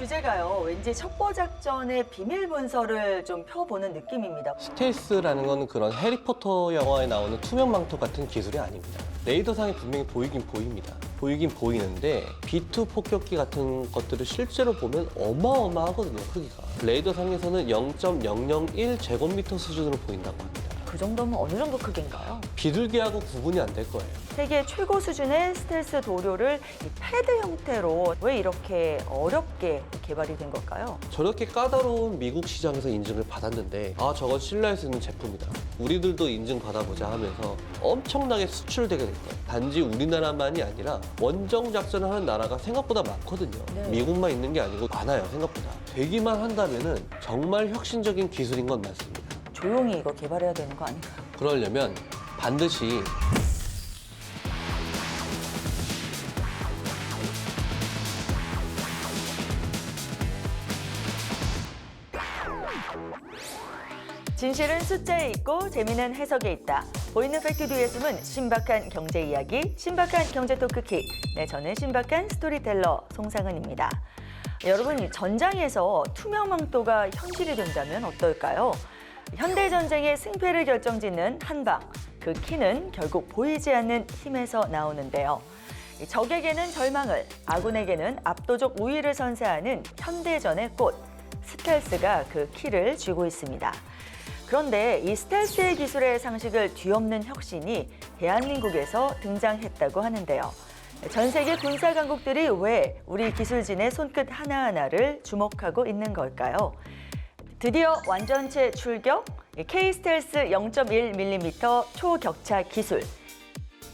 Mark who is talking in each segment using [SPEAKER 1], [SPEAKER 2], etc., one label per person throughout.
[SPEAKER 1] 주제가요. 왠지 첩보작전의 비밀 문서를 좀 펴보는 느낌입니다.
[SPEAKER 2] 스텔스라는 건 그런 해리포터 영화에 나오는 투명 망토 같은 기술이 아닙니다. 레이더상에 분명히 보이긴 보입니다. 보이긴 보이는데 B2 폭격기 같은 것들을 실제로 보면 어마어마하거든요, 크기가. 레이더상에서는 0.001 제곱미터 수준으로 보인다고 합니다.
[SPEAKER 1] 그 정도면 어느 정도 크기인가요?
[SPEAKER 2] 비둘기하고 구분이 안 될 거예요.
[SPEAKER 1] 세계 최고 수준의 스텔스 도료를 이 패드 형태로 왜 이렇게 어렵게 개발이 된 걸까요?
[SPEAKER 2] 저렇게 까다로운 미국 시장에서 인증을 받았는데 저건 신뢰할 수 있는 제품이다. 우리들도 인증받아보자 하면서 엄청나게 수출되게 된 거예요. 단지 우리나라만이 아니라 원정 작전을 하는 나라가 생각보다 많거든요.
[SPEAKER 1] 네.
[SPEAKER 2] 미국만 있는 게 아니고 많아요, 생각보다. 되기만 한다면은 정말 혁신적인 기술인 건 맞습니다.
[SPEAKER 1] 조용히 이거 개발해야 되는 거 아닌가요?
[SPEAKER 2] 그러려면 반드시
[SPEAKER 1] 진실은 숫자에 있고 재미는 해석에 있다. 보이는 팩트 뒤에 숨은 신박한 경제 이야기, 신박한 경제 토크킥. 네, 저는 신박한 스토리텔러 송상은입니다. 여러분, 전장에서 투명 망토가 현실이 된다면 어떨까요? 현대전쟁의 승패를 결정짓는 한방, 그 키는 결국 보이지 않는 힘에서 나오는데요. 적에게는 절망을, 아군에게는 압도적 우위를 선사하는 현대전의 꽃, 스텔스가 그 키를 쥐고 있습니다. 그런데 이 스텔스의 기술의 상식을 뒤엎는 혁신이 대한민국에서 등장했다고 하는데요. 전 세계 군사 강국들이 왜 우리 기술진의 손끝 하나하나를 주목하고 있는 걸까요? 드디어 완전체 출격, K-스텔스 0.1mm 초격차 기술,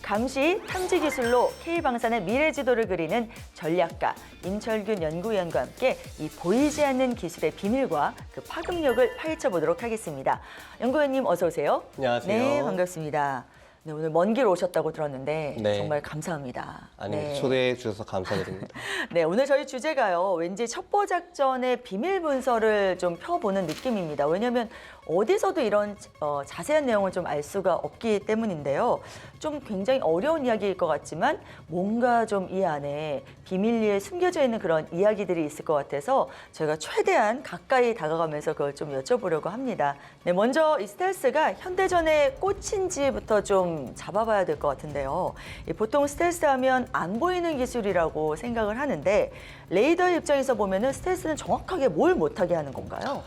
[SPEAKER 1] 감시 탐지 기술로 K방산의 미래 지도를 그리는 전략가 임철균 연구위원과 함께 이 보이지 않는 기술의 비밀과 그 파급력을 파헤쳐보도록 하겠습니다. 연구위원님 어서 오세요.
[SPEAKER 2] 안녕하세요.
[SPEAKER 1] 네, 반갑습니다. 네, 오늘 먼 길 오셨다고 들었는데
[SPEAKER 2] 네.
[SPEAKER 1] 정말 감사합니다.
[SPEAKER 2] 아니
[SPEAKER 1] 네.
[SPEAKER 2] 초대해 주셔서 감사드립니다.
[SPEAKER 1] 네, 오늘 저희 주제가요. 왠지 첩보작전의 비밀 문서를 좀 펴보는 느낌입니다. 왜냐하면 어디서도 이런 자세한 내용을 좀 알 수가 없기 때문인데요. 좀 굉장히 어려운 이야기일 것 같지만 뭔가 좀 이 안에 비밀리에 숨겨져 있는 그런 이야기들이 있을 것 같아서 저희가 최대한 가까이 다가가면서 그걸 좀 여쭤보려고 합니다. 네, 먼저 이 스텔스가 현대전의 꽃인지부터 좀 잡아봐야 될 것 같은데요. 보통 스텔스 하면 안 보이는 기술이라고 생각을 하는데 레이더의 입장에서 보면은 스텔스는 정확하게 뭘 못하게 하는 건가요?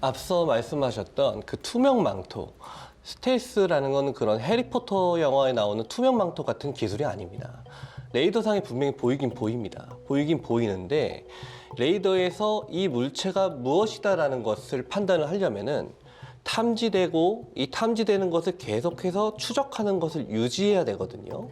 [SPEAKER 2] 앞서 말씀하셨던 그 투명 망토, 스텔스라는 건 그런 해리포터 영화에 나오는 투명 망토 같은 기술이 아닙니다. 레이더상에 분명히 보이긴 보입니다. 보이긴 보이는데 레이더에서 이 물체가 무엇이다라는 것을 판단을 하려면은 탐지되고 이 탐지되는 것을 계속해서 추적하는 것을 유지해야 되거든요.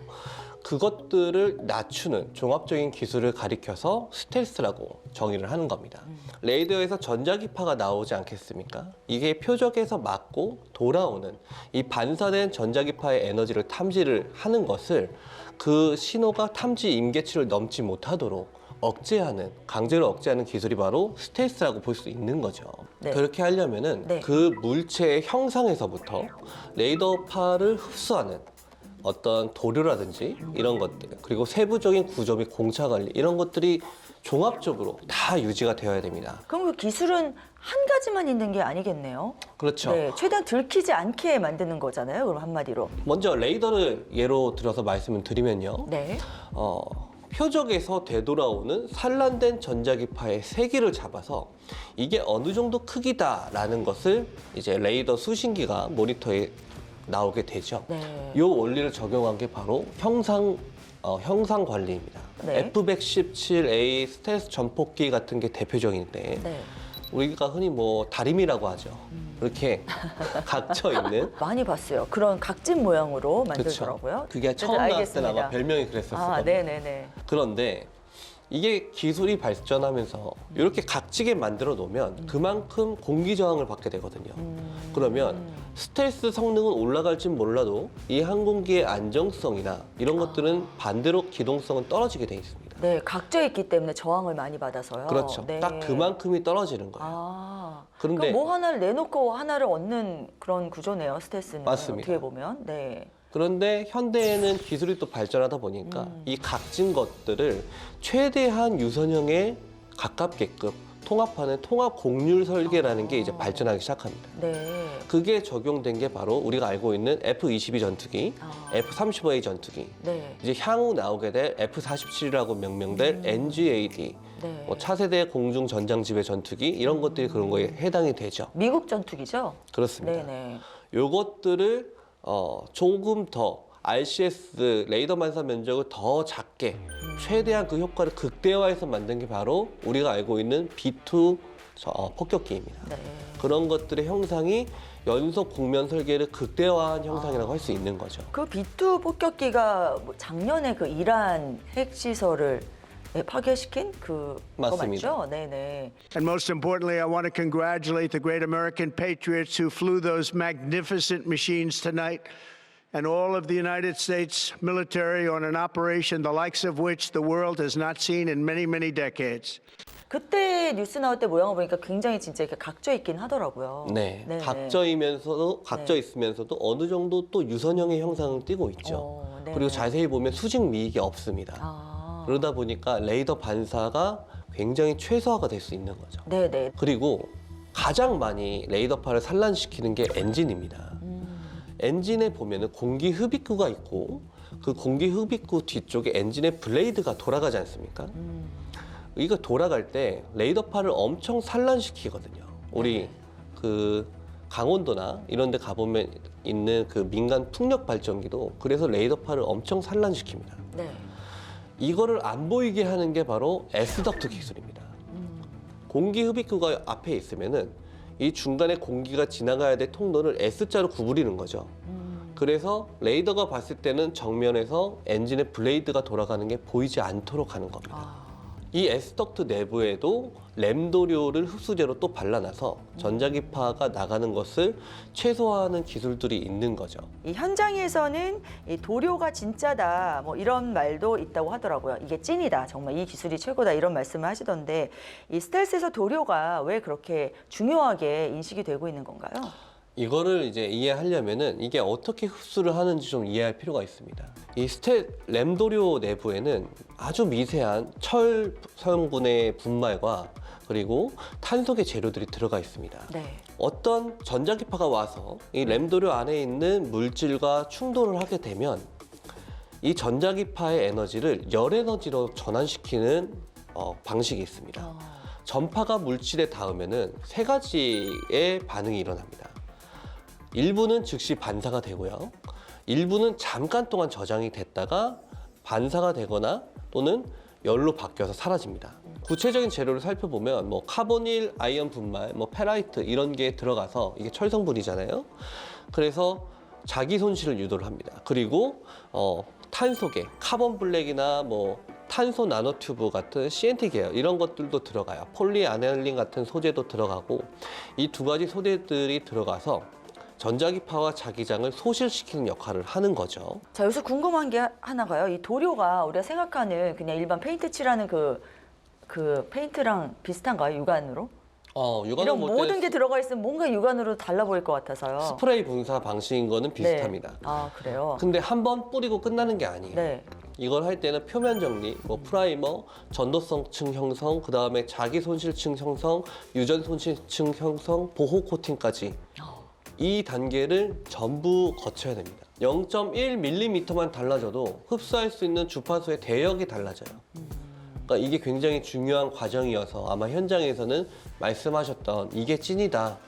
[SPEAKER 2] 그것들을 낮추는 종합적인 기술을 가리켜서 스텔스라고 정의를 하는 겁니다. 레이더에서 전자기파가 나오지 않겠습니까? 이게 표적에서 맞고 돌아오는 이 반사된 전자기파의 에너지를 탐지를 하는 것을 그 신호가 탐지 임계치를 넘지 못하도록 억제하는, 강제로 억제하는 기술이 바로 스텔스라고 볼 수 있는 거죠.
[SPEAKER 1] 네.
[SPEAKER 2] 그렇게 하려면은
[SPEAKER 1] 네.
[SPEAKER 2] 그 물체의 형상에서부터 레이더파를 흡수하는 어떤 도료라든지 이런 것들, 그리고 세부적인 구조 및 공차 관리 이런 것들이 종합적으로 다 유지가 되어야 됩니다.
[SPEAKER 1] 그럼 그 기술은 한 가지만 있는 게 아니겠네요.
[SPEAKER 2] 그렇죠.
[SPEAKER 1] 네, 최대한 들키지 않게 만드는 거잖아요. 그럼 한마디로.
[SPEAKER 2] 먼저 레이더를 예로 들어서 말씀을 드리면요.
[SPEAKER 1] 네.
[SPEAKER 2] 표적에서 되돌아오는 산란된 전자기파의 세기를 잡아서 이게 어느 정도 크기다라는 것을 이제 레이더 수신기가 모니터에 나오게 되죠.
[SPEAKER 1] 네.
[SPEAKER 2] 이 원리를 적용한 게 바로 형상 관리입니다.
[SPEAKER 1] 네.
[SPEAKER 2] F117A 스텔스 전폭기 같은 게 대표적인데
[SPEAKER 1] 네.
[SPEAKER 2] 우리가 흔히 뭐 다리미라고 하죠. 이렇게 각져 있는.
[SPEAKER 1] 많이 봤어요. 그런 각진 모양으로 만들더라고요.
[SPEAKER 2] 그렇죠. 그게 처음
[SPEAKER 1] 네,
[SPEAKER 2] 나왔을 때는 아마 별명이 그랬었을 겁니다.
[SPEAKER 1] 네네네.
[SPEAKER 2] 그런데 이게 기술이 발전하면서 이렇게 각지게 만들어 놓으면 그만큼 공기 저항을 받게 되거든요. 그러면 스텔스 성능은 올라갈진 몰라도 이 항공기의 안정성이나 이런 것들은 반대로 기동성은 떨어지게 돼 있습니다.
[SPEAKER 1] 네, 각져 있기 때문에 저항을 많이 받아서요.
[SPEAKER 2] 그렇죠.
[SPEAKER 1] 네.
[SPEAKER 2] 딱 그만큼이 떨어지는 거예요.
[SPEAKER 1] 그럼
[SPEAKER 2] 그런데
[SPEAKER 1] 뭐 하나를 내놓고 하나를 얻는 그런 구조네요. 스텔스는.
[SPEAKER 2] 맞습니다.
[SPEAKER 1] 어떻게 보면. 네.
[SPEAKER 2] 그런데 현대에는 기술이 또 발전하다 보니까 이 각진 것들을 최대한 유선형에 가깝게끔 통합하는 통합 곡률 설계라는 게 이제 발전하기 시작합니다.
[SPEAKER 1] 네.
[SPEAKER 2] 그게 적용된 게 바로 우리가 알고 있는 F-22 전투기, F-35A 전투기,
[SPEAKER 1] 네.
[SPEAKER 2] 이제 향후 나오게 될 F-47이라고 명명될 NGAD,
[SPEAKER 1] 네.
[SPEAKER 2] 뭐 차세대 공중 전장 지배 전투기 이런 것들이 그런 거에 해당이 되죠.
[SPEAKER 1] 미국 전투기죠?
[SPEAKER 2] 그렇습니다.
[SPEAKER 1] 네네.
[SPEAKER 2] 요것들을 조금 더 RCS 레이더 반사 면적을 더 작게 최대한 그 효과를 극대화해서 만든 게 바로 우리가 알고 있는 B2 폭격기입니다.
[SPEAKER 1] 네.
[SPEAKER 2] 그런 것들의 형상이 연속 곡면 설계를 극대화한 형상이라고 할 수 있는 거죠.
[SPEAKER 1] 그 B2 폭격기가 뭐 작년에 그 이란 핵시설을 파괴시킨 그거
[SPEAKER 2] 맞습니다.
[SPEAKER 1] 맞죠? 네네.
[SPEAKER 3] And most importantly, I want to congratulate the great American patriots who flew those magnificent machines tonight and all of the United States military on an operation the likes of which the world has not seen in many, many decades.
[SPEAKER 1] 그때 뉴스 나올 때 모양을 보니까 굉장히 진짜 이렇게 각져 있긴 하더라고요.
[SPEAKER 2] 네,
[SPEAKER 1] 네네.
[SPEAKER 2] 각져 있으면서도 어느 정도 또 유선형의 형상을 띠고 있죠.
[SPEAKER 1] 네네.
[SPEAKER 2] 그리고 자세히 보면 수직 미익이 없습니다.
[SPEAKER 1] 아.
[SPEAKER 2] 그러다 보니까 레이더 반사가 굉장히 최소화가 될 수 있는 거죠.
[SPEAKER 1] 네네.
[SPEAKER 2] 그리고 가장 많이 레이더파를 산란시키는 게 엔진입니다. 엔진에 보면은 공기 흡입구가 있고 그 공기 흡입구 뒤쪽에 엔진의 블레이드가 돌아가지 않습니까? 이거 돌아갈 때 레이더파를 엄청 산란시키거든요. 우리 그 강원도나 이런 데 가보면 있는 그 민간 풍력 발전기도 그래서 레이더파를 엄청 산란시킵니다.
[SPEAKER 1] 네.
[SPEAKER 2] 이거를 안 보이게 하는 게 바로 S덕트 기술입니다. 공기 흡입구가 앞에 있으면은 이 중간에 공기가 지나가야 될 통로를 S자로 구부리는 거죠. 그래서 레이더가 봤을 때는 정면에서 엔진의 블레이드가 돌아가는 게 보이지 않도록 하는 겁니다. 이 S덕트 내부에도 램도료를 흡수제로 또 발라놔서 전자기파가 나가는 것을 최소화하는 기술들이 있는 거죠.
[SPEAKER 1] 이 현장에서는 이 도료가 진짜다 뭐 이런 말도 있다고 하더라고요. 이게 찐이다. 정말 이 기술이 최고다 이런 말씀을 하시던데 이 스텔스에서 도료가 왜 그렇게 중요하게 인식이 되고 있는 건가요?
[SPEAKER 2] 이거를 이제 이해하려면은 이게 어떻게 흡수를 하는지 좀 이해할 필요가 있습니다. 이 램도료 내부에는 아주 미세한 철 성분의 분말과 그리고 탄소계 재료들이 들어가 있습니다.
[SPEAKER 1] 네.
[SPEAKER 2] 어떤 전자기파가 와서 이 램도료 안에 있는 물질과 충돌을 하게 되면 이 전자기파의 에너지를 열 에너지로 전환시키는 방식이 있습니다. 전파가 물질에 닿으면은 세 가지의 반응이 일어납니다. 일부는 즉시 반사가 되고요. 일부는 잠깐 동안 저장이 됐다가 반사가 되거나 또는 열로 바뀌어서 사라집니다. 구체적인 재료를 살펴보면 뭐 카보닐 아이언 분말, 뭐 페라이트 이런 게 들어가서 이게 철 성분이잖아요. 그래서 자기 손실을 유도를 합니다. 그리고 탄소계, 카본 블랙이나 뭐 탄소 나노튜브 같은 CNT 계열 이런 것들도 들어가요. 폴리아넬린 같은 소재도 들어가고 이 두 가지 소재들이 들어가서 전자기파와 자기장을 소실시키는 역할을 하는 거죠.
[SPEAKER 1] 자, 여기서 궁금한 게 하나가요. 이 도료가 우리가 생각하는 그냥 일반 페인트 칠하는 그 페인트랑 비슷한가요? 육안으로?
[SPEAKER 2] 육안으로
[SPEAKER 1] 이런
[SPEAKER 2] 볼
[SPEAKER 1] 모든
[SPEAKER 2] 때
[SPEAKER 1] 게 들어가 있으면 뭔가 육안으로 달라 보일 것 같아서요.
[SPEAKER 2] 스프레이 분사 방식인 거는 비슷합니다.
[SPEAKER 1] 네. 아, 그래요?
[SPEAKER 2] 근데 한 번 뿌리고 끝나는 게 아니에요.
[SPEAKER 1] 네.
[SPEAKER 2] 이걸 할 때는 표면 정리, 뭐 프라이머, 전도성층 형성, 그 다음에 자기 손실층 형성, 유전 손실층 형성, 보호 코팅까지 이 단계를 전부 거쳐야 됩니다. 0.1mm만 달라져도 흡수할 수 있는 주파수의 대역이 달라져요. 그러니까 이게 굉장히 중요한 과정이어서 아마 현장에서는 말씀하셨던 이게 찐이다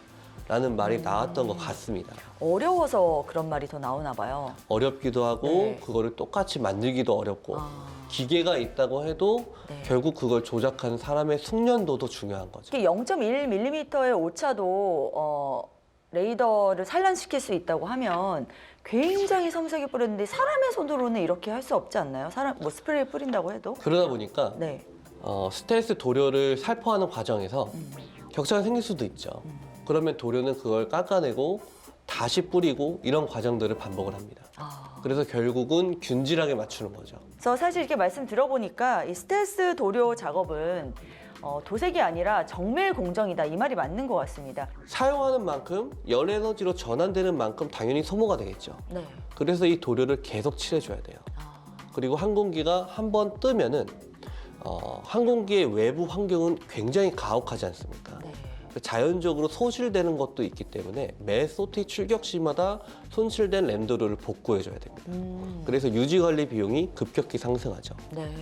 [SPEAKER 2] 라는 말이 나왔던 것 같습니다.
[SPEAKER 1] 어려워서 그런 말이 더 나오나 봐요.
[SPEAKER 2] 어렵기도 하고
[SPEAKER 1] 네.
[SPEAKER 2] 그거를 똑같이 만들기도 어렵고 기계가 있다고 해도
[SPEAKER 1] 네.
[SPEAKER 2] 결국 그걸 조작하는 사람의 숙련도도 중요한 거죠.
[SPEAKER 1] 특히 0.1mm의 오차도 레이더를 산란시킬 수 있다고 하면 굉장히 섬세하게 뿌렸는데 사람의 손으로는 이렇게 할 수 없지 않나요? 사람 뭐 스프레이 뿌린다고 해도?
[SPEAKER 2] 그러다 보니까
[SPEAKER 1] 네.
[SPEAKER 2] 스텔스 도료를 살포하는 과정에서 격차가 생길 수도 있죠. 그러면 도료는 그걸 깎아내고 다시 뿌리고 이런 과정들을 반복을 합니다. 그래서 결국은 균질하게 맞추는 거죠.
[SPEAKER 1] 그래서 사실 이렇게 말씀 들어보니까 이 스텔스 도료 작업은 도색이 아니라 정밀 공정이다 이 말이 맞는 것 같습니다.
[SPEAKER 2] 사용하는 만큼 열 에너지로 전환되는 만큼 당연히 소모가 되겠죠.
[SPEAKER 1] 네.
[SPEAKER 2] 그래서 이 도료를 계속 칠해줘야 돼요. 그리고 항공기가 한 번 뜨면은 항공기의 외부 환경은 굉장히 가혹하지 않습니까?
[SPEAKER 1] 네.
[SPEAKER 2] 자연적으로 소실되는 것도 있기 때문에 매 소티 출격 시마다 손실된 램도료를 복구해줘야 됩니다. 그래서 유지 관리 비용이 급격히 상승하죠.
[SPEAKER 1] 네.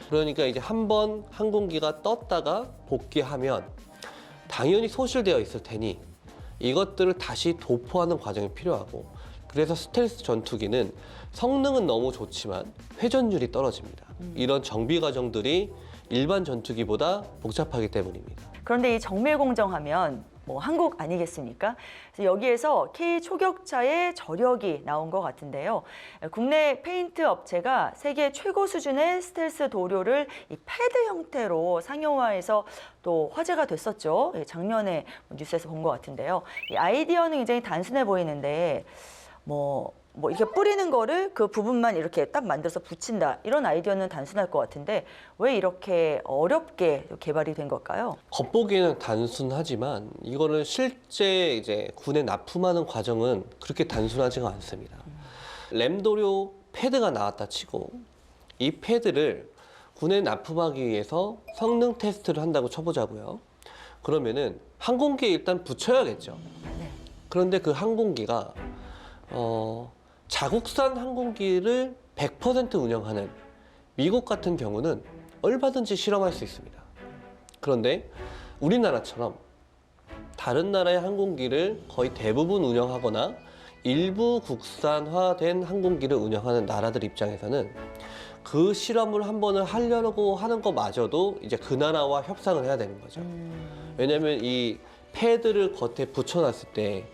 [SPEAKER 2] 그러니까 이제 한 번 항공기가 떴다가 복귀하면 당연히 소실되어 있을 테니 이것들을 다시 도포하는 과정이 필요하고, 그래서 스텔스 전투기는 성능은 너무 좋지만 회전율이 떨어집니다. 이런 정비 과정들이 일반 전투기보다 복잡하기 때문입니다.
[SPEAKER 1] 그런데 이 정밀 공정하면 뭐 한국 아니겠습니까? 그래서 여기에서 K 초격차의 저력이 나온 것 같은데요. 국내 페인트 업체가 세계 최고 수준의 스텔스 도료를 이 패드 형태로 상용화해서 또 화제가 됐었죠. 작년에 뉴스에서 본 것 같은데요. 이 아이디어는 굉장히 단순해 보이는데 뭐 이렇게 뿌리는 거를 그 부분만 이렇게 딱 만들어서 붙인다, 이런 아이디어는 단순할 것 같은데 왜 이렇게 어렵게 개발이 된 걸까요?
[SPEAKER 2] 겉보기에는 단순하지만 이거를 실제 이제 군에 납품하는 과정은 그렇게 단순하지가 않습니다. 램도료 패드가 나왔다 치고 이 패드를 군에 납품하기 위해서 성능 테스트를 한다고 쳐보자고요. 그러면은 항공기에 일단 붙여야겠죠.
[SPEAKER 1] 네.
[SPEAKER 2] 그런데 그 항공기가 자국산 항공기를 100% 운영하는 미국 같은 경우는 얼마든지 실험할 수 있습니다. 그런데 우리나라처럼 다른 나라의 항공기를 거의 대부분 운영하거나 일부 국산화된 항공기를 운영하는 나라들 입장에서는 그 실험을 한 번을 하려고 하는 것마저도 이제 그 나라와 협상을 해야 되는 거죠. 왜냐하면 이 패드를 겉에 붙여놨을 때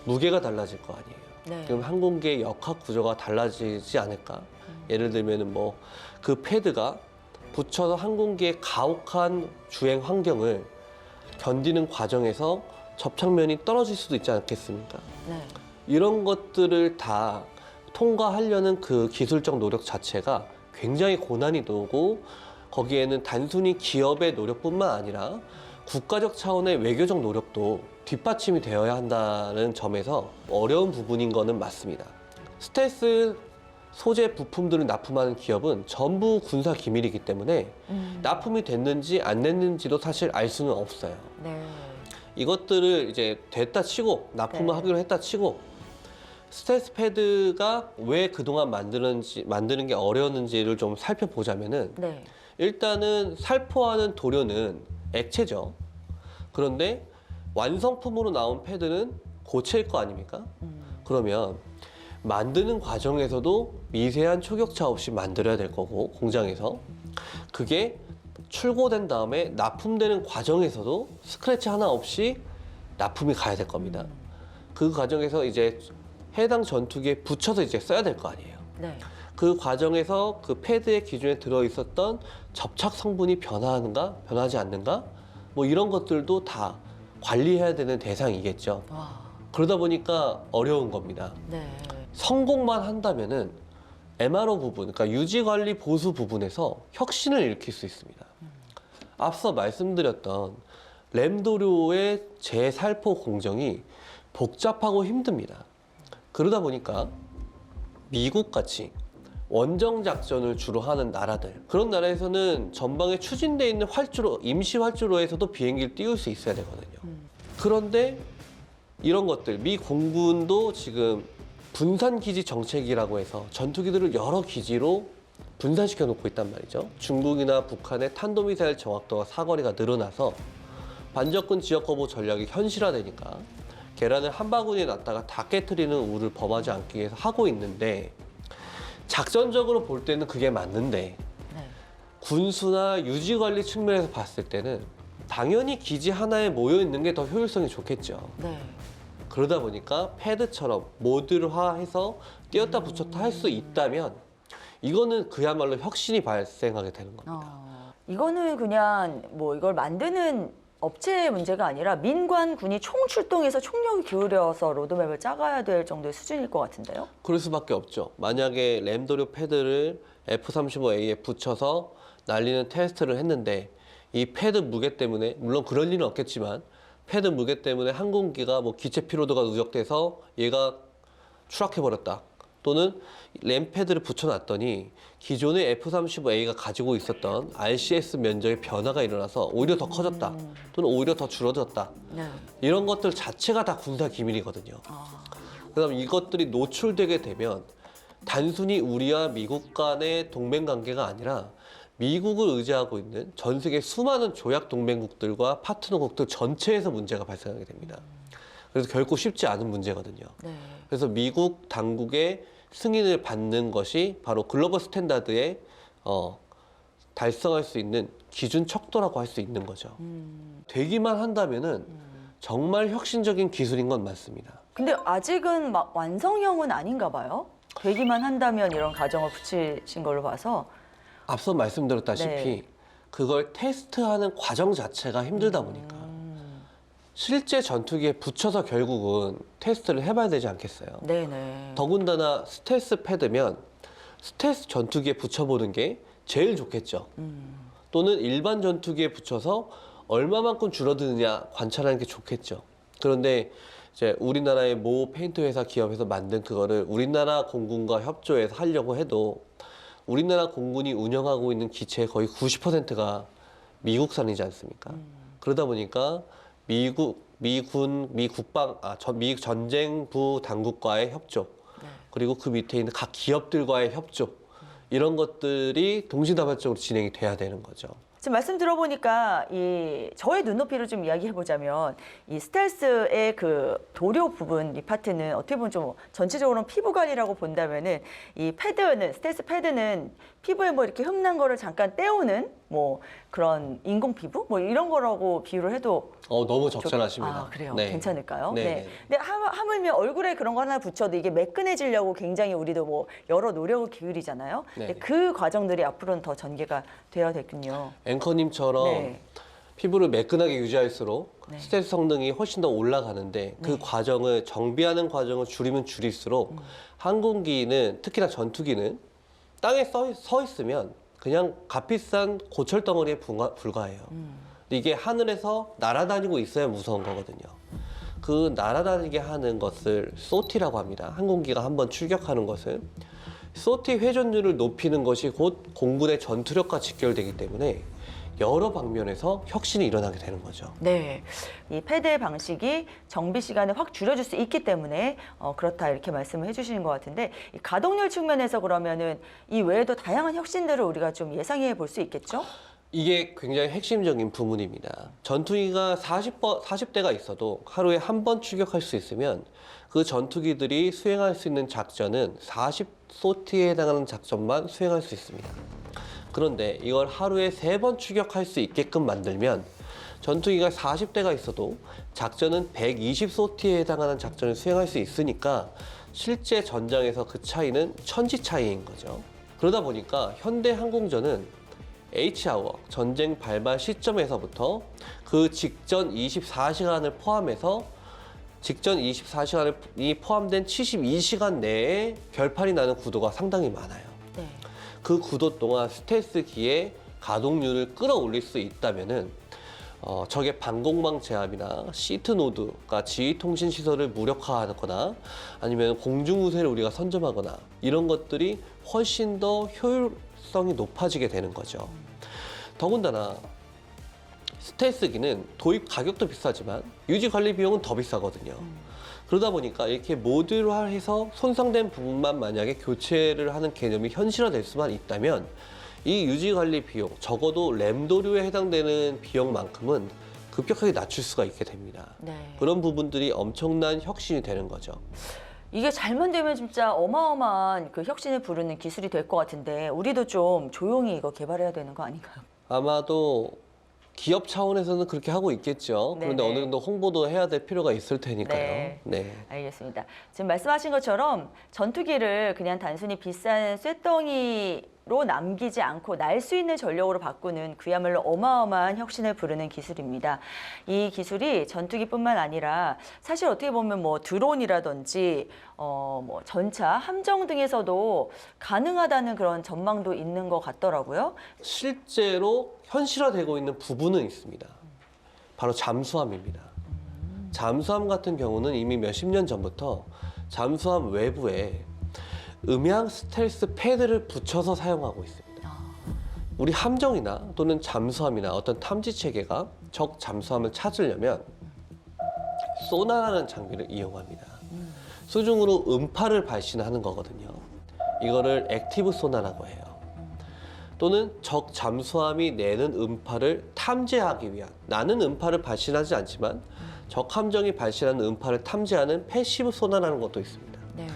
[SPEAKER 2] 무게가 달라질 거 아니에요.
[SPEAKER 1] 네.
[SPEAKER 2] 그럼 항공기의 역학 구조가 달라지지 않을까? 예를 들면 뭐 그 패드가 붙여서 항공기의 가혹한 주행 환경을 견디는 과정에서 접착면이 떨어질 수도 있지 않겠습니까?
[SPEAKER 1] 네.
[SPEAKER 2] 이런 것들을 다 통과하려는 그 기술적 노력 자체가 굉장히 고난이도고, 거기에는 단순히 기업의 노력뿐만 아니라 국가적 차원의 외교적 노력도 뒷받침이 되어야 한다는 점에서 어려운 부분인 거는 맞습니다. 스텔스 소재 부품들을 납품하는 기업은 전부 군사 기밀이기 때문에 납품이 됐는지 안 됐는지도 사실 알 수는 없어요.
[SPEAKER 1] 네.
[SPEAKER 2] 이것들을 이제 됐다 치고 납품을
[SPEAKER 1] 네.
[SPEAKER 2] 하기로 했다 치고 스텔스 패드가 왜 그동안 만드는 게 어려웠는지를 좀 살펴보자면은
[SPEAKER 1] 네.
[SPEAKER 2] 일단은 살포하는 도료는 액체죠. 그런데 완성품으로 나온 패드는 고체일 거 아닙니까? 그러면 만드는 과정에서도 미세한 초격차 없이 만들어야 될 거고, 공장에서 그게 출고된 다음에 납품되는 과정에서도 스크래치 하나 없이 납품이 가야 될 겁니다. 그 과정에서 이제 해당 전투기에 붙여서 이제 써야 될 거 아니에요.
[SPEAKER 1] 네.
[SPEAKER 2] 그 과정에서 그 패드의 기준에 들어있었던 접착 성분이 변화하는가, 변하지 않는가, 뭐 이런 것들도 다 관리해야 되는 대상이겠죠.
[SPEAKER 1] 와.
[SPEAKER 2] 그러다 보니까 어려운 겁니다.
[SPEAKER 1] 네.
[SPEAKER 2] 성공만 한다면은 MRO 부분, 그러니까 유지 관리 보수 부분에서 혁신을 일으킬 수 있습니다. 앞서 말씀드렸던 램도료의 재살포 공정이 복잡하고 힘듭니다. 그러다 보니까 미국같이 원정 작전을 주로 하는 나라들, 그런 나라에서는 전방에 추진되어 있는 활주로, 임시 활주로에서도 비행기를 띄울 수 있어야 되거든요. 그런데 이런 것들, 미 공군도 지금 분산기지 정책이라고 해서 전투기들을 여러 기지로 분산시켜 놓고 있단 말이죠. 중국이나 북한의 탄도미사일 정확도가 사거리가 늘어나서 반접근 지역 거부 전략이 현실화되니까 계란을 한 바구니에 놨다가 다 깨트리는 우를 범하지 않기 위해서 하고 있는데, 작전적으로 볼 때는 그게 맞는데
[SPEAKER 1] 네.
[SPEAKER 2] 군수나 유지 관리 측면에서 봤을 때는 당연히 기지 하나에 모여 있는 게 더 효율성이 좋겠죠.
[SPEAKER 1] 네.
[SPEAKER 2] 그러다 보니까 패드처럼 모듈화해서 띄었다 붙였다 할 수 있다면 이거는 그야말로 혁신이 발생하게 되는 겁니다.
[SPEAKER 1] 이거는 그냥 뭐 이걸 만드는 업체의 문제가 아니라 민관군이 총출동해서 총력을 기울여서 로드맵을 짜가야 될 정도의 수준일 것 같은데요.
[SPEAKER 2] 그럴 수밖에 없죠. 만약에 램도료 패드를 F-35A에 붙여서 날리는 테스트를 했는데 이 패드 무게 때문에, 물론 그럴 일은 없겠지만 패드 무게 때문에 항공기가 뭐 기체 피로도가 누적돼서 얘가 추락해버렸다. 또는 램 패드를 붙여놨더니 기존의 F-35A가 가지고 있었던 RCS 면적의 변화가 일어나서 오히려 더 커졌다 또는 오히려 더 줄어들었다
[SPEAKER 1] 네.
[SPEAKER 2] 이런 것들 자체가 다 군사 기밀이거든요. 그다음 이것들이 노출되게 되면 단순히 우리와 미국 간의 동맹 관계가 아니라 미국을 의지하고 있는 전 세계 수많은 조약 동맹국들과 파트너국들 전체에서 문제가 발생하게 됩니다. 그래서 결코 쉽지 않은 문제거든요.
[SPEAKER 1] 네.
[SPEAKER 2] 그래서 미국 당국의 승인을 받는 것이 바로 글로벌 스탠다드에 달성할 수 있는 기준 척도라고 할 수 있는 거죠. 되기만 한다면은 정말 혁신적인 기술인 건 맞습니다.
[SPEAKER 1] 근데 아직은 막 완성형은 아닌가 봐요. 되기만 한다면 이런 가정을 붙이신 걸로 봐서.
[SPEAKER 2] 앞서 말씀드렸다시피
[SPEAKER 1] 네.
[SPEAKER 2] 그걸 테스트하는 과정 자체가 힘들다 보니까 실제 전투기에 붙여서 결국은 테스트를 해봐야 되지 않겠어요?
[SPEAKER 1] 네네.
[SPEAKER 2] 더군다나 스텔스 패드면 스텔스 전투기에 붙여보는 게 제일 좋겠죠. 또는 일반 전투기에 붙여서 얼마만큼 줄어드느냐 관찰하는 게 좋겠죠. 그런데 이제 우리나라의 모 페인트 회사 기업에서 만든 그거를 우리나라 공군과 협조해서 하려고 해도 우리나라 공군이 운영하고 있는 기체의 거의 90%가 미국산이지 않습니까? 그러다 보니까 미 전쟁부 당국과의 협조, 그리고 그 밑에 있는 각 기업들과의 협조, 이런 것들이 동시다발적으로 진행이 돼야 되는 거죠.
[SPEAKER 1] 지금 말씀 들어보니까 이 저의 눈높이로 좀 이야기해 보자면 이 스텔스의 그 도료 부분 이 파트는 어떻게 보면 좀 전체적으로는 피부 관리라고 본다면은 이 패드는 스텔스 패드는 피부에 뭐 이렇게 흠난 거를 잠깐 떼우는 뭐 그런 인공 피부 뭐 이런 거라고 비유를 해도
[SPEAKER 2] 너무 적절하십니다.
[SPEAKER 1] 아, 그래요?
[SPEAKER 2] 네.
[SPEAKER 1] 괜찮을까요?
[SPEAKER 2] 네.
[SPEAKER 1] 근데 하물며 얼굴에 그런 거 하나 붙여도 이게 매끈해지려고 굉장히 우리도 뭐 여러 노력을 기울이잖아요.
[SPEAKER 2] 네.
[SPEAKER 1] 근데 그 과정들이 앞으로는 더 전개가 되어야 되군요.
[SPEAKER 2] 앵커님처럼
[SPEAKER 1] 네.
[SPEAKER 2] 피부를 매끈하게 유지할수록
[SPEAKER 1] 네.
[SPEAKER 2] 스텔스 성능이 훨씬 더 올라가는데 그 과정을 정비하는 과정을 줄이면 줄일수록 항공기는 특히나 전투기는 땅에 서 있으면 그냥 값비싼 고철 덩어리에 불과해요. 근데 이게 하늘에서 날아다니고 있어야 무서운 거거든요. 그 날아다니게 하는 것을 소티라고 합니다. 항공기가 한번 출격하는 것을 소티 회전율을 높이는 것이 곧 공군의 전투력과 직결되기 때문에 여러 방면에서 혁신이 일어나게 되는 거죠.
[SPEAKER 1] 네, 이 패드의 방식이 정비 시간을 확 줄여줄 수 있기 때문에 그렇다 이렇게 말씀을 해주시는 것 같은데 이 가동률 측면에서 그러면은 이 외에도 다양한 혁신들을 우리가 좀 예상해 볼 수 있겠죠?
[SPEAKER 2] 이게 굉장히 핵심적인 부분입니다. 전투기가 40대가 있어도 하루에 한 번 출격할 수 있으면 그 전투기들이 수행할 수 있는 작전은 40소티에 해당하는 작전만 수행할 수 있습니다. 그런데 이걸 하루에 3번 출격할 수 있게끔 만들면 전투기가 40대가 있어도 작전은 120소티에 해당하는 작전을 수행할 수 있으니까 실제 전장에서 그 차이는 천지 차이인 거죠. 그러다 보니까 현대 항공전은 H아워, 전쟁 발발 시점에서부터 그 직전 24시간을 포함해서 직전 24시간이 포함된 72시간 내에 결판이 나는 구도가 상당히 많아요.
[SPEAKER 1] 네.
[SPEAKER 2] 그 구도 동안 스텔스기의 가동률을 끌어올릴 수 있다면은 적의 방공망 제압이나 시트 노드가 지휘 통신 시설을 무력화하거나 아니면 공중 우세를 우리가 선점하거나 이런 것들이 훨씬 더 효율성이 높아지게 되는 거죠. 더군다나 스텔스기는 도입 가격도 비싸지만 유지 관리 비용은 더 비싸거든요. 그러다 보니까 이렇게 모듈화해서 손상된 부분만 만약에 교체를 하는 개념이 현실화될 수만 있다면 이 유지 관리 비용, 적어도 램도류에 해당되는 비용만큼은 급격하게 낮출 수가 있게 됩니다.
[SPEAKER 1] 네.
[SPEAKER 2] 그런 부분들이 엄청난 혁신이 되는 거죠.
[SPEAKER 1] 이게 잘만 되면 진짜 어마어마한 그 혁신을 부르는 기술이 될 것 같은데 우리도 좀 조용히 이거 개발해야 되는 거 아닌가요?
[SPEAKER 2] 아마도 기업 차원에서는 그렇게 하고 있겠죠. 그런데
[SPEAKER 1] 네네.
[SPEAKER 2] 어느 정도 홍보도 해야 될 필요가 있을 테니까요.
[SPEAKER 1] 네.
[SPEAKER 2] 네.
[SPEAKER 1] 알겠습니다. 지금 말씀하신 것처럼 전투기를 그냥 단순히 비싼 쇳덩이로 남기지 않고 날 수 있는 전력으로 바꾸는 그야말로 어마어마한 혁신을 부르는 기술입니다. 이 기술이 전투기뿐만 아니라 사실 어떻게 보면 뭐 드론이라든지 뭐 전차, 함정 등에서도 가능하다는 그런 전망도 있는 것 같더라고요.
[SPEAKER 2] 실제로 현실화되고 있는 부분은 있습니다. 바로 잠수함입니다. 잠수함 같은 경우는 이미 몇십 년 전부터 잠수함 외부에 음향 스텔스 패드를 붙여서 사용하고 있습니다. 우리 함정이나 또는 잠수함이나 어떤 탐지 체계가 적 잠수함을 찾으려면 소나라는 장비를 이용합니다. 수중으로 음파를 발신하는 거거든요. 이거를 액티브 소나라고 해요. 또는 적 잠수함이 내는 음파를 탐지하기 위한, 나는 음파를 발신하지 않지만 적 함정이 발신하는 음파를 탐지하는 패시브 소나라는 것도 있습니다.
[SPEAKER 1] 네.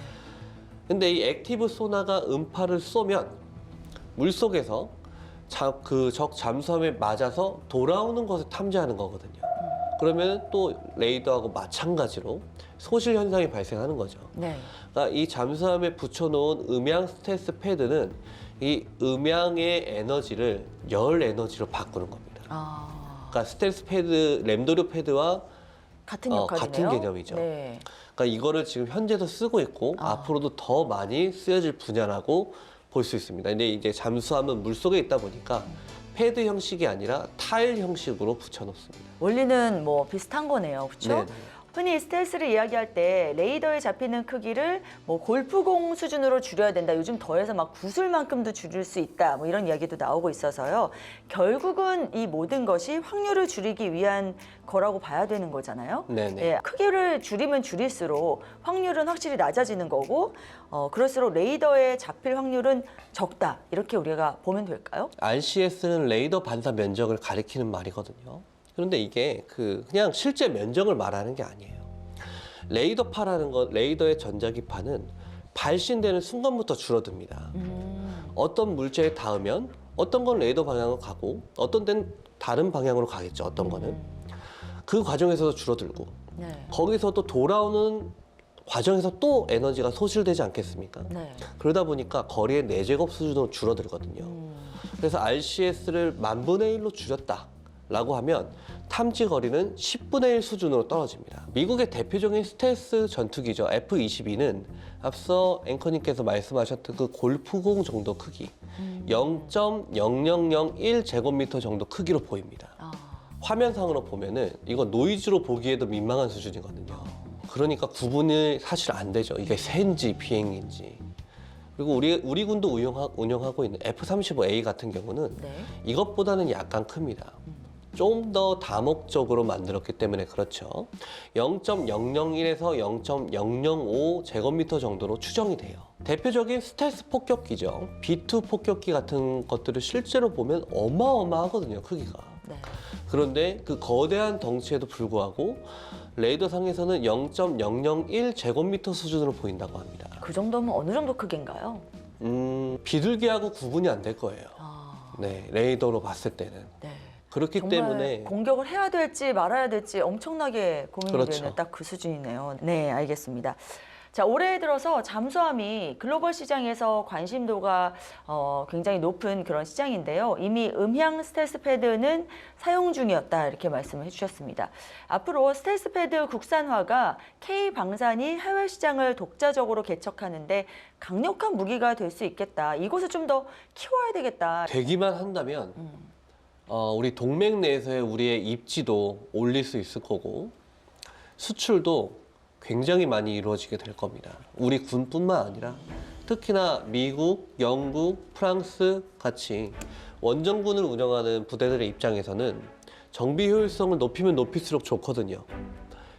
[SPEAKER 2] 근데 이 액티브 소나가 음파를 쏘면 물속에서 그 적 잠수함에 맞아서 돌아오는 것을 탐지하는 거거든요. 그러면 또 레이더하고 마찬가지로 소실 현상이 발생하는 거죠.
[SPEAKER 1] 네.
[SPEAKER 2] 그러니까 이 잠수함에 붙여놓은 음향 스텔스 패드는 이 음향의 에너지를 열 에너지로 바꾸는 겁니다. 그러니까 스텔스 패드, 램도료 패드와
[SPEAKER 1] 같은 역할이네요.
[SPEAKER 2] 같은 개념이죠.
[SPEAKER 1] 네.
[SPEAKER 2] 그러니까 이거를 지금 현재도 쓰고 있고 앞으로도 더 많이 쓰여질 분야라고 볼 수 있습니다. 근데 이제 잠수함은 물속에 있다 보니까 패드 형식이 아니라 타일 형식으로 붙여놓습니다.
[SPEAKER 1] 원리는 뭐 비슷한 거네요. 그렇죠?
[SPEAKER 2] 네.
[SPEAKER 1] 흔히 스텔스를 이야기할 때 레이더에 잡히는 크기를 뭐 골프공 수준으로 줄여야 된다. 요즘 더해서 막 구슬만큼도 줄일 수 있다. 뭐 이런 이야기도 나오고 있어서요. 결국은 이 모든 것이 확률을 줄이기 위한 거라고 봐야 되는 거잖아요.
[SPEAKER 2] 네네.
[SPEAKER 1] 예, 크기를 줄이면 줄일수록 확률은 확실히 낮아지는 거고 그럴수록 레이더에 잡힐 확률은 적다. 이렇게 우리가 보면 될까요?
[SPEAKER 2] RCS는 레이더 반사 면적을 가리키는 말이거든요. 그런데 이게 그냥 실제 면적을 말하는 게 아니에요. 레이더파라는 건, 레이더의 전자기파는 발신되는 순간부터 줄어듭니다. 어떤 물체에 닿으면 어떤 건 레이더 방향으로 가고 어떤 데는 다른 방향으로 가겠죠. 어떤 거는. 그 과정에서도 줄어들고
[SPEAKER 1] 네.
[SPEAKER 2] 거기서 또 돌아오는 과정에서 또 에너지가 소실되지 않겠습니까?
[SPEAKER 1] 네.
[SPEAKER 2] 그러다 보니까 거리의 4제곱 수준으로 줄어들거든요. 그래서 RCS를 10,000분의 1로 줄였다라고 하면 탐지 거리는 10분의 1 수준으로 떨어집니다. 미국의 대표적인 스텔스 전투기죠. F-22는 앞서 앵커님께서 말씀하셨던 그 골프공 정도 크기, 0.0001 제곱미터 정도 크기로 보입니다. 화면상으로 보면은 이거 노이즈로 보기에도 민망한 수준이거든요. 그러니까 구분이 사실 안 되죠. 이게 새인지 비행인지. 그리고 우리 군도 운영하고 있는 F-35A 같은 경우는
[SPEAKER 1] 네.
[SPEAKER 2] 이것보다는 약간 큽니다. 좀 더 다목적으로 만들었기 때문에 그렇죠. 0.001에서 0.005 제곱미터 정도로 추정이 돼요. 대표적인 스텔스 폭격기죠. B-2 폭격기 같은 것들을 실제로 보면 어마어마하거든요, 크기가.
[SPEAKER 1] 네.
[SPEAKER 2] 그런데 그 거대한 덩치에도 불구하고 레이더상에서는 0.001 제곱미터 수준으로 보인다고 합니다.
[SPEAKER 1] 그 정도면 어느 정도 크기인가요?
[SPEAKER 2] 비둘기하고 구분이 안 될 거예요. 네, 레이더로 봤을 때는.
[SPEAKER 1] 네.
[SPEAKER 2] 그렇기
[SPEAKER 1] 정말
[SPEAKER 2] 때문에
[SPEAKER 1] 공격을 해야 될지 말아야 될지 엄청나게 고민이
[SPEAKER 2] 그렇죠.
[SPEAKER 1] 되는 딱 그 수준이네요. 네, 알겠습니다. 자, 올해 들어서 잠수함이 글로벌 시장에서 관심도가 굉장히 높은 그런 시장인데요. 이미 음향 스텔스 패드는 사용 중이었다 이렇게 말씀을 해주셨습니다. 앞으로 스텔스 패드 국산화가 K방산이 해외 시장을 독자적으로 개척하는데 강력한 무기가 될 수 있겠다. 이곳을 좀 더 키워야 되겠다.
[SPEAKER 2] 되기만 한다면 우리 동맹 내에서의 우리의 입지도 올릴 수 있을 거고 수출도 굉장히 많이 이루어지게 될 겁니다. 우리 군뿐만 아니라 특히나 미국, 영국, 프랑스 같이 원정군을 운영하는 부대들의 입장에서는 정비 효율성을 높이면 높일수록 좋거든요.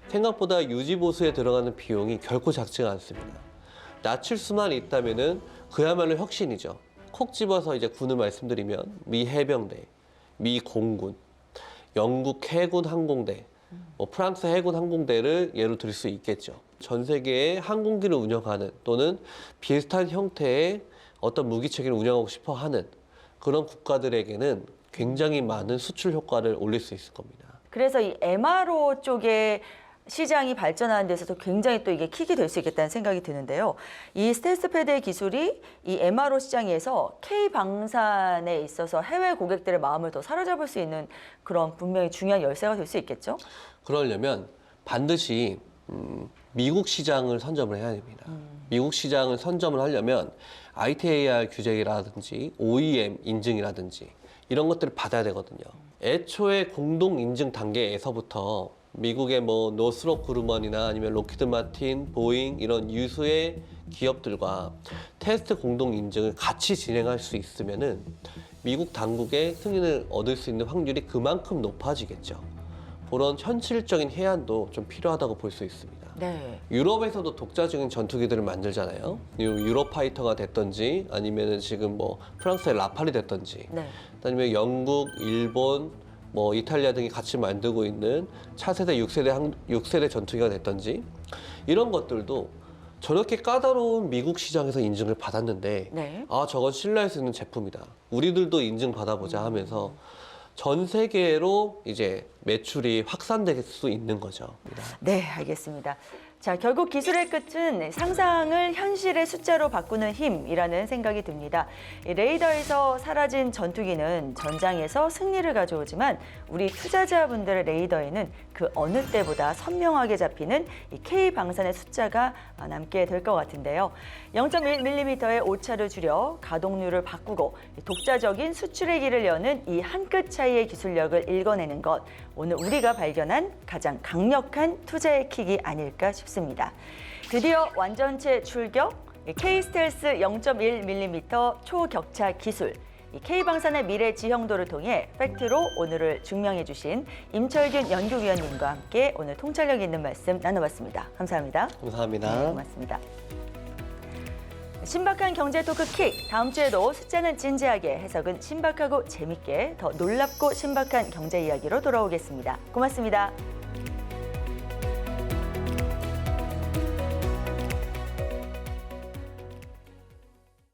[SPEAKER 2] 생각보다 유지 보수에 들어가는 비용이 결코 작지가 않습니다. 낮출 수만 있다면은 그야말로 혁신이죠. 콕 집어서 이제 군을 말씀드리면 미 해병대, 미 공군, 영국 해군 항공대, 프랑스 해군 항공대를 예로 들 수 있겠죠. 전 세계의 항공기를 운영하는 또는 비슷한 형태의 어떤 무기 체계를 운영하고 싶어 하는 그런 국가들에게는 굉장히 많은 수출 효과를 올릴 수 있을 겁니다.
[SPEAKER 1] 그래서 이 MRO 쪽에 시장이 발전하는 데서도 굉장히 또 이게 킥이 될 수 있겠다는 생각이 드는데요. 이 스텔스 패드의 기술이 이 MRO 시장에서 K방산에 있어서 해외 고객들의 마음을 더 사로잡을 수 있는 그런 분명히 중요한 열쇠가 될 수 있겠죠?
[SPEAKER 2] 그러려면 반드시 미국 시장을 선점을 해야 됩니다. 미국 시장을 선점을 하려면 ITAR 규제라든지 OEM 인증이라든지 이런 것들을 받아야 되거든요. 애초에 공동 인증 단계에서부터 미국의 뭐 노스롭 그루먼이나 아니면 록히드 마틴, 보잉 이런 유수의 기업들과 테스트 공동 인증을 같이 진행할 수 있으면은 미국 당국의 승인을 얻을 수 있는 확률이 그만큼 높아지겠죠. 그런 현실적인 해안도 좀 필요하다고 볼 수 있습니다.
[SPEAKER 1] 네.
[SPEAKER 2] 유럽에서도 독자적인 전투기들을 만들잖아요. 유로파이터가 됐던지 아니면은 지금 뭐 프랑스의 라팔이 됐던지
[SPEAKER 1] 네.
[SPEAKER 2] 아니면 영국, 일본, 뭐 이탈리아 등이 같이 만들고 있는 차세대, 6세대 전투기가 됐던지 이런 것들도 저렇게 까다로운 미국 시장에서 인증을 받았는데
[SPEAKER 1] 네.
[SPEAKER 2] 아 저건 신뢰할 수 있는 제품이다. 우리들도 인증 받아보자 하면서 전 세계로 이제 매출이 확산될 수 있는 거죠.
[SPEAKER 1] 네, 알겠습니다. 자, 결국 기술의 끝은 상상을 현실의 숫자로 바꾸는 힘이라는 생각이 듭니다. 이 레이더에서 사라진 전투기는 전장에서 승리를 가져오지만 우리 투자자분들의 레이더에는 그 어느 때보다 선명하게 잡히는 이 K방산의 숫자가 남게 될 것 같은데요. 0.1mm의 오차를 줄여 가동률을 바꾸고 독자적인 수출의 길을 여는 이 한 끗 차이의 기술력을 읽어내는 것, 오늘 우리가 발견한 가장 강력한 투자의 킥이 아닐까 싶습니다. 드디어 완전체 출격, K-스텔스 0.1mm 초격차 기술, 이 K방산의 미래 지형도를 통해 팩트로 오늘을 증명해 주신 임철균 연구위원님과 함께 오늘 통찰력 있는 말씀 나눠봤습니다. 감사합니다.
[SPEAKER 2] 감사합니다.
[SPEAKER 1] 네, 고맙습니다. 신박한 경제 토크 킥. 다음 주에도 숫자는 진지하게, 해석은 신박하고 재밌게 더 놀랍고 신박한 경제 이야기로 돌아오겠습니다. 고맙습니다.